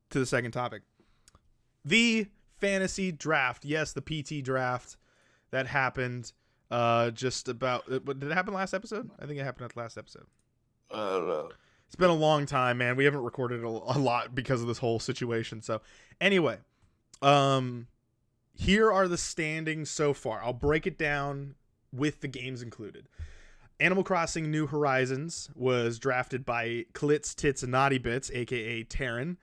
to the second topic. The fantasy draft. Yes, the PT draft that happened just about... Did it happen last episode? I think it happened at the last episode. I don't know. It's been a long time, man. We haven't recorded a lot because of this whole situation. So anyway, here are the standings so far. I'll break it down with the games included. Animal Crossing New Horizons was drafted by Klitz, Tits, and Naughty Bits, a.k.a. Taryn.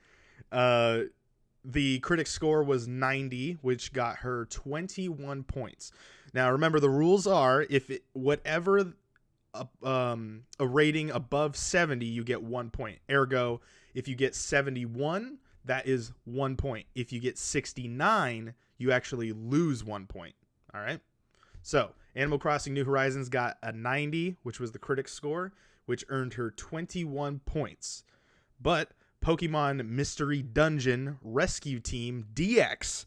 The critic score was 90, which got her 21 points. Now, remember, the rules are whatever a rating above 70, you get 1 point. Ergo, if you get 71, that is 1 point. If you get 69, you actually lose 1 point. All right? So, Animal Crossing New Horizons got a 90, which was the critic score, which earned her 21 points. But Pokemon Mystery Dungeon Rescue Team DX,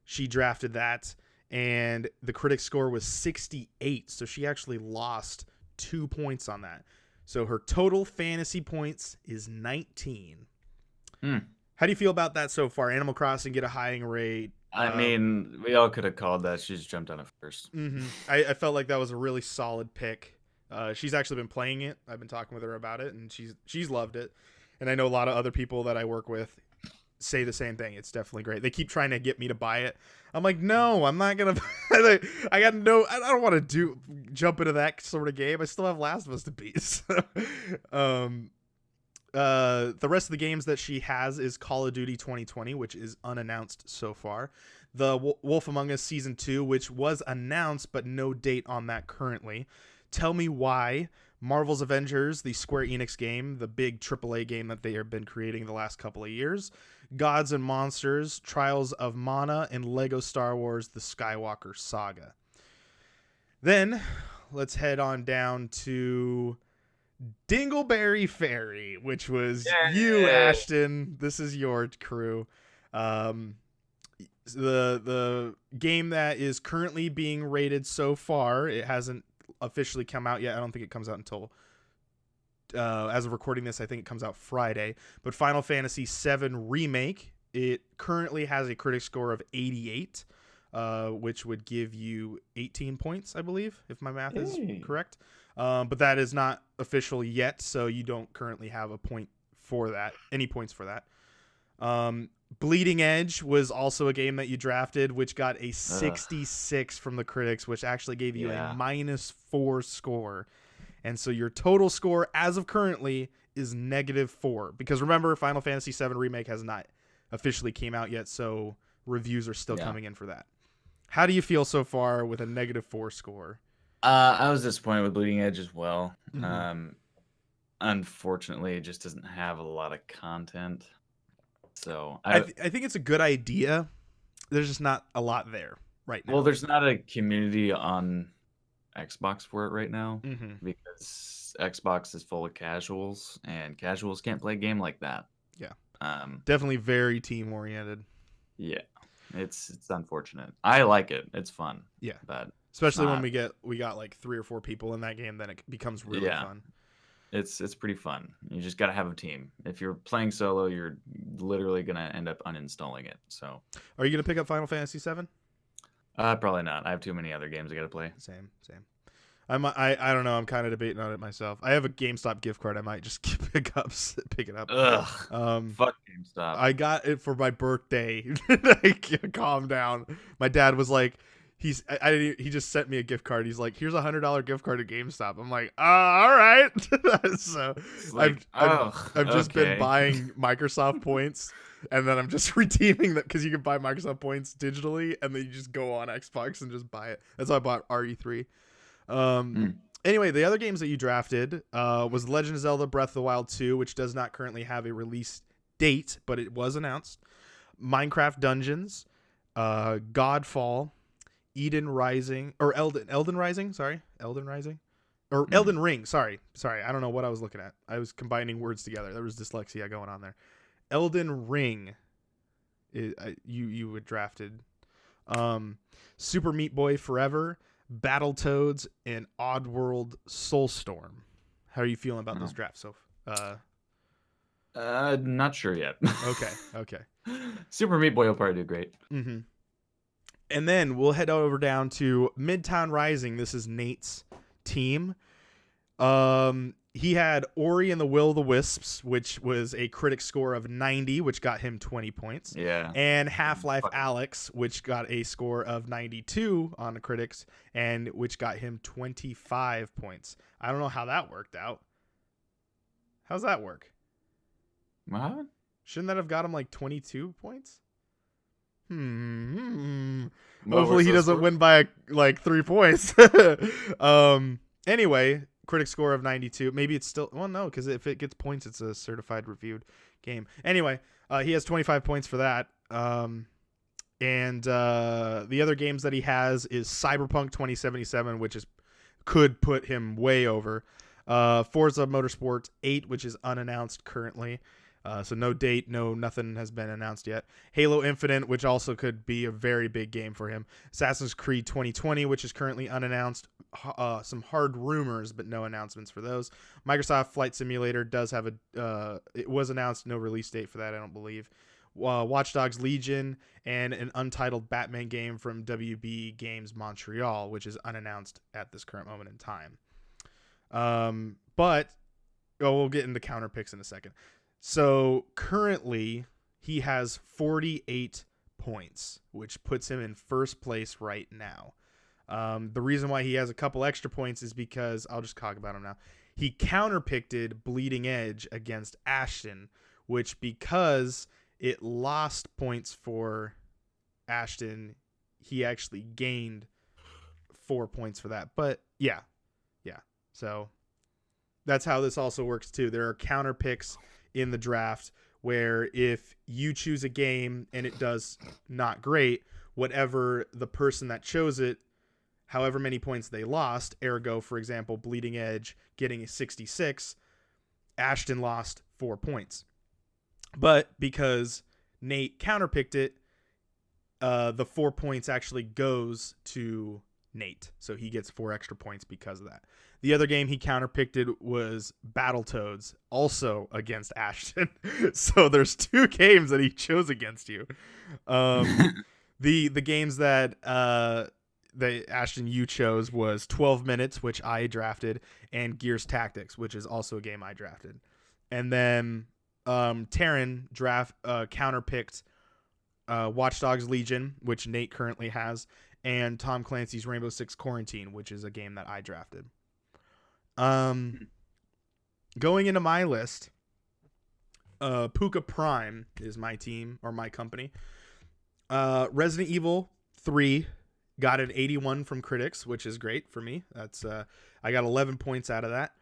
she drafted that, and the critic score was 68, so she actually lost 2 points on that. So her total fantasy points is 19. How do you feel about that so far? Animal Crossing get a highing rate. I mean, we all could have called that. She just jumped on it first. Mm-hmm. I felt like that was a really solid pick. She's actually been playing it. I've been talking with her about it, and she's loved it. And I know a lot of other people that I work with say the same thing. It's definitely great. They keep trying to get me to buy it. I'm like, no, I'm not gonna. I don't want to jump into that sort of game. I still have Last of Us to beat. So, the rest of the games that she has is Call of Duty 2020, which is unannounced so far. The Wolf Among Us Season 2, which was announced, but no date on that currently. Tell Me Why. Marvel's Avengers, the Square Enix game, the big AAA game that they have been creating the last couple of years. Gods and Monsters, Trials of Mana, and Lego Star Wars, The Skywalker Saga. Then, let's head on down to Dingleberry Fairy, which was you, Ashton. This is your crew. The game that is currently being rated so far, it hasn't officially come out yet. I don't think it comes out until as of recording this, I think it comes out Friday. But Final Fantasy VII Remake, it currently has a critic score of 88, which would give you 18 points, I believe, if my math is correct. But that is not official yet, so you don't currently have a point for that, any points for that. Bleeding Edge was also a game that you drafted, which got a 66 from the critics, which actually gave you a -4 score. And so your total score as of currently is -4. Because remember, Final Fantasy VII Remake has not officially came out yet, so reviews are still coming in for that. How do you feel so far with a -4 score? I was disappointed with Bleeding Edge as well. Unfortunately, it just doesn't have a lot of content. So I think it's a good idea. There's just not a lot there right now. Well, there's not a community on Xbox for it right now because Xbox is full of casuals, and casuals can't play a game like that. Yeah. Definitely very team oriented. Yeah. It's unfortunate. I like it. It's fun. Yeah. But especially when we got like 3 or 4 people in that game, then it becomes really fun. It's pretty fun. You just got to have a team. If you're playing solo, you're literally going to end up uninstalling it. So, are you going to pick up Final Fantasy VII? Probably not. I have too many other games I got to play. Same. I don't know. I'm kind of debating on it myself. I have a GameStop gift card. I might just pick it up. Ugh. Fuck GameStop. I got it for my birthday. Calm down. My dad was like, he just sent me a gift card. He's like, here's $100 gift card to GameStop. I'm like, all right. So like, I've just been buying Microsoft points, and then I'm just redeeming that because you can buy Microsoft points digitally, and then you just go on Xbox and just buy it. That's how I bought RE3. Anyway, the other games that you drafted was Legend of Zelda Breath of the Wild 2, which does not currently have a release date, but it was announced. Minecraft Dungeons, Godfall, Elden Rising, or Elden Rising. Or Elden Ring. Sorry. I don't know what I was looking at. I was combining words together. There was dyslexia going on there. Elden Ring. You had drafted. Super Meat Boy Forever, Battletoads, and Oddworld Soulstorm. How are you feeling about those drafts? So, Not sure yet. Okay, okay. Super Meat Boy will probably do great. Mm-hmm. And then we'll head over down to Midtown Rising. This is Nate's team. He had Ori and the Will of the Wisps, which was a critic score of 90, which got him 20 points. Yeah. And Half-Life Alyx, which got a score of 92 on the critics, and which got him 25 points. I don't know how that worked out. How's that work? What? Shouldn't that have got him like 22 points? What Hopefully was he the doesn't score? win by like 3 points. Anyway, critic score of 92. Maybe it's still, well, no, because if it gets points, it's a certified reviewed game. Anyway, he has 25 points for that. And the other games that he has is Cyberpunk 2077, which could put him way over. Forza Motorsport 8, which is unannounced currently. So no date, nothing has been announced yet. Halo Infinite, which also could be a very big game for him. Assassin's Creed 2020, which is currently unannounced. Some hard rumors, but no announcements for those. Microsoft Flight Simulator does have it was announced, no release date for that, I don't believe. Watch Dogs Legion, and an untitled Batman game from WB Games Montreal, which is unannounced at this current moment in time. But we'll get into counter picks in a second. So currently he has 48 points, which puts him in first place right now. The reason why he has a couple extra points is because, I'll just talk about him now. He counterpicked Bleeding Edge against Ashton, which, because it lost points for Ashton, he actually gained 4 points for that. But yeah. So that's how this also works too. There are counter picks in the draft where if you choose a game and it does not great, whatever the person that chose it, however many points they lost, ergo, for example, Bleeding Edge getting a 66, Ashton lost 4 points. But because Nate counterpicked it, the 4 points actually goes to Nate. So he gets 4 extra points because of that. The other game he counterpicked it was Battletoads, also against Ashton. So there's 2 games that he chose against you. The games that Ashton you chose was 12 Minutes, which I drafted, and Gears Tactics, which is also a game I drafted. And then Taryn counterpicked Watch Dogs Legion, which Nate currently has, and Tom Clancy's Rainbow Six Quarantine, which is a game that I drafted. Going into my list, Puka Prime is my team, or my company. Resident Evil 3 got an 81 from critics, which is great for me. That's I got 11 points out of that.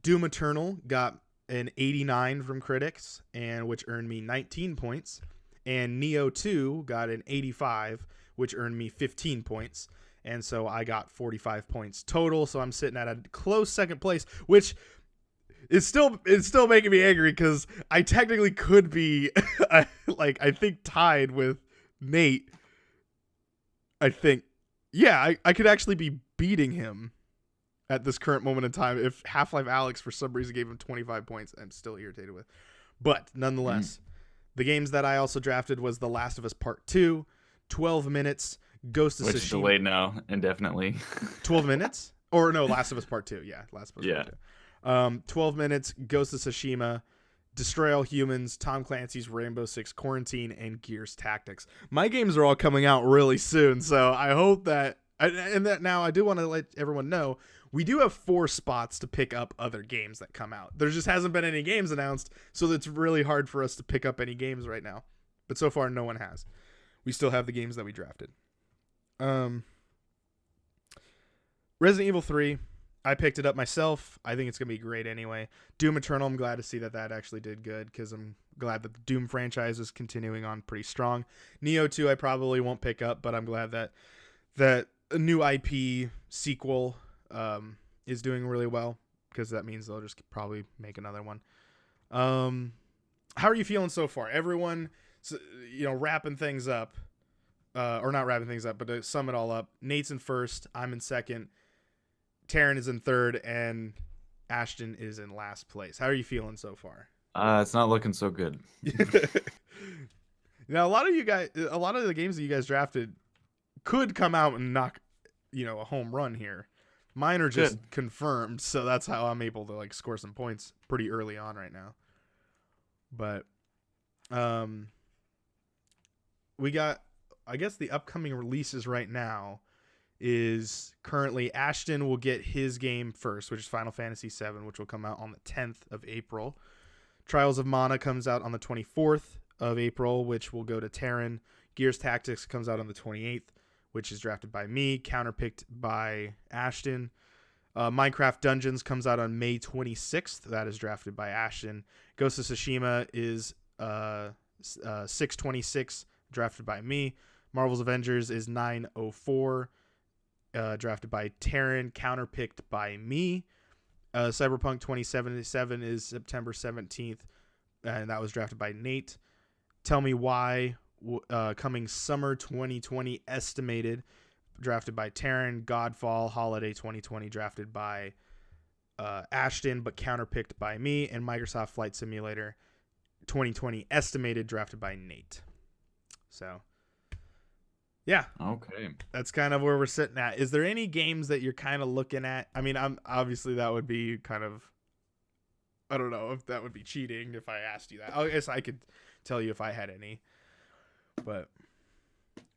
Doom Eternal got an 89 from critics, and which earned me 19 points. And Neo 2 got an 85, which earned me 15 points. And so I got 45 points total. So I'm sitting at a close second place, which is still making me angry because I technically could be I think tied with Nate. I think, yeah, I could actually be beating him at this current moment in time if Half-Life Alyx for some reason gave him 25 points. I'm still irritated with. But nonetheless, the games that I also drafted was The Last of Us Part 2, 12 Minutes, Ghost of Tsushima. Which is delayed now indefinitely. 12 Minutes? Or no, Last of Us Part 2. Yeah, Last of Us Yeah. Part 2. 12 Minutes, Ghost of Tsushima, Destroy All Humans, Tom Clancy's Rainbow Six Quarantine, and Gears Tactics. My games are all coming out really soon, so I hope that... And that now I do want to let everyone know, we do have 4 spots to pick up other games that come out. There just hasn't been any games announced, so it's really hard for us to pick up any games right now. But so far, no one has. We still have the games that we drafted. Resident Evil 3, I picked it up myself. I think it's going to be great anyway. Doom Eternal, I'm glad to see that actually did good because I'm glad that the Doom franchise is continuing on pretty strong. Neo 2, I probably won't pick up, but I'm glad that a new IP sequel is doing really well because that means they'll just probably make another one. How are you feeling so far? Everyone, wrapping things up. Or not wrapping things up, but to sum it all up, Nate's in first, I'm in second, Taryn is in third, and Ashton is in last place. How are you feeling so far? It's not looking so good. Now, a lot of the games that you guys drafted could come out and knock, a home run here. Mine are just confirmed, so that's how I'm able to like score some points pretty early on right now. But, we got, I guess the upcoming releases right now is currently Ashton will get his game first, which is Final Fantasy VII, which will come out on the 10th of April. Trials of Mana comes out on the 24th of April, which will go to Terran. Gears Tactics comes out on the 28th, which is drafted by me, counterpicked by Ashton. Minecraft Dungeons comes out on May 26th. That is drafted by Ashton. Ghost of Tsushima is 6/26, drafted by me. Marvel's Avengers is 9/04, drafted by Terran, counterpicked by me. Cyberpunk 2077 is September 17th, and that was drafted by Nate. Tell Me Why, coming summer 2020, estimated, drafted by Terran. Godfall Holiday 2020, drafted by Ashton, but counterpicked by me. And Microsoft Flight Simulator 2020, estimated, drafted by Nate. So, yeah. Okay. That's kind of where we're sitting at. Is there any games that you're kind of looking at? I mean, I'm obviously that would be kind of, I don't know if that would be cheating if I asked you that. I guess I could tell you if I had any. But,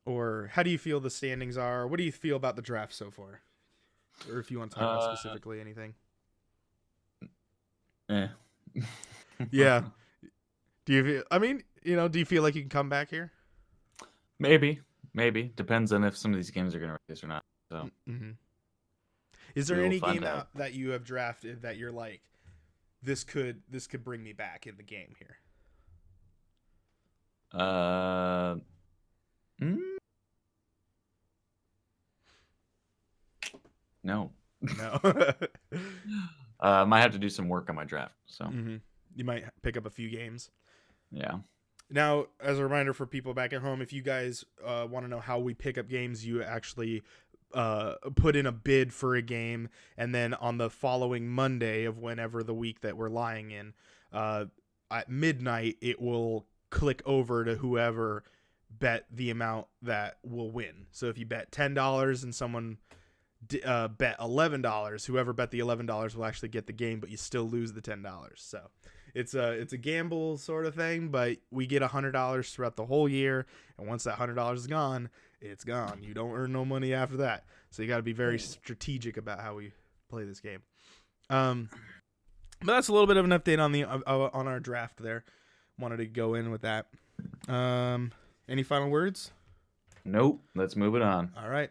or how do you feel the standings are? What do you feel about the draft so far? Or if you want to talk about specifically anything. Yeah. Do you feel, I mean, do you feel like you can come back here? Maybe. Depends on if some of these games are going to release or not. So, is there any game that you have drafted that you're like, this could bring me back in the game here? No. I might have to do some work on my draft. So you might pick up a few games. Yeah. Now, as a reminder for people back at home, if you guys want to know how we pick up games, you actually put in a bid for a game, and then on the following Monday of whenever the week that we're lying in, at midnight, it will click over to whoever bet the amount that will win. So if you bet $10 and someone bet $11, whoever bet the $11 will actually get the game, but you still lose the $10. So it's a gamble sort of thing, but we get $100 throughout the whole year, and once that $100 is gone, it's gone. You don't earn no money after that. So you got to be very strategic about how we play this game. But that's a little bit of an update on our draft there. Wanted to go in with that. Any final words? Nope. Let's move it on. All right.